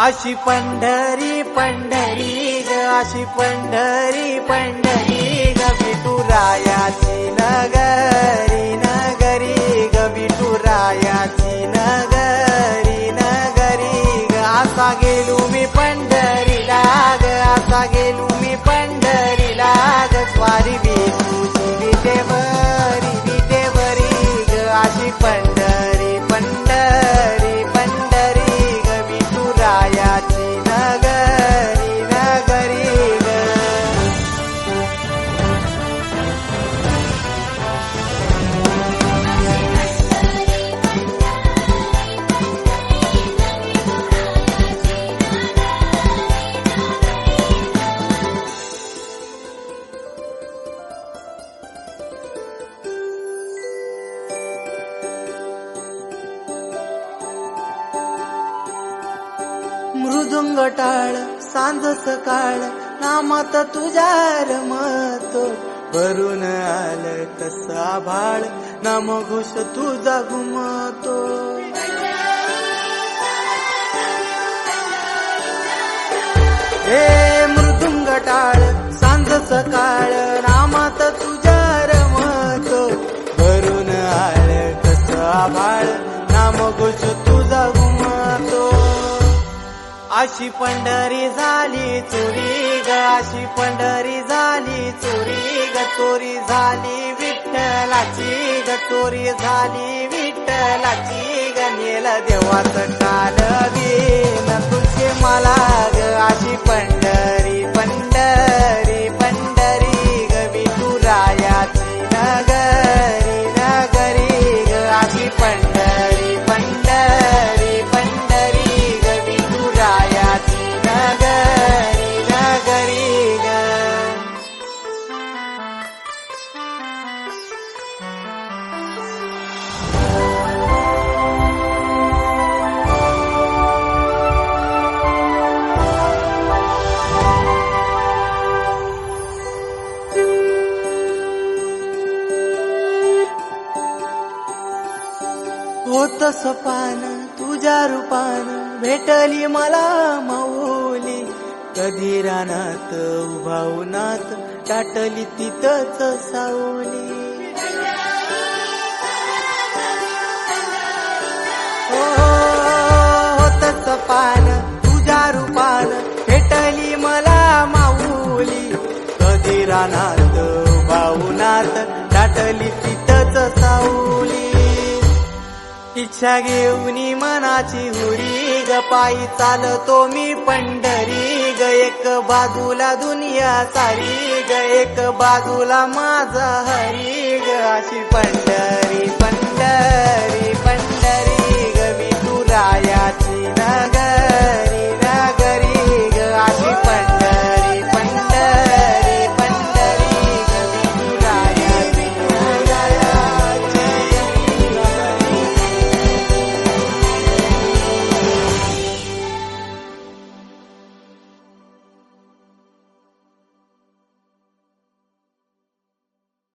अशी पंढरी पंढरी ग, अशी पंढरी पंढरी ग, विठुरायाची नगरी नगरी ग, विठुरायाची नगरी नगरी ग. असा गेलो मी पंढरीला ग, असा गेलो मी पंढरीला ग, स्वारी विठूची विटेवरी विटेवरी ग. अशी पंढरी पंढरी पंढरी ग, विठुरायाची नगरी नगरी ग. मृदुंग टाळ सांज सकाळ नामात तुझ्या रमतो, भरून आलं कसा भाळ नाम घोष तुझा घुमतो. हे मृदुंग टाळ सांज सकाळ नामात तुझ्या रमतो, भरून आलं कसा भाळ नाम घोष तुझा घुमतो. अशी पंढरी झाली चोरी ग, अशी पंढरी झाली चोरी ग, चोरी झाली विठ्ठलाची ग, चोरी झाली विठ्ठलाची ग. नेल देवाचं टाल दीन तुझे मला ग, अशी पंढरी पंढरी पंढरी ग, विठुरायाची नगरी नगरी ग. अशी पंढरी पंढरी पंढरी ग, विठुरायाची नगरी नगरी ग. होत सपान तुझ्या रूपान भेटली मला माऊली, कधी रानात उभा उन्हात टाटली तिथंच सावली. होत सपान तुझ्या रूपान भेटली मला माऊली, कधी रानात उभा उन्हात टाटली तिथंच सावली. इच्छा घेऊनी मनाची हुरी ग, पायी चालतो मी पंढरी ग, एक बाजूला दुनिया सारी ग, एक बाजूला माझा हरी ग. अशी पंढरी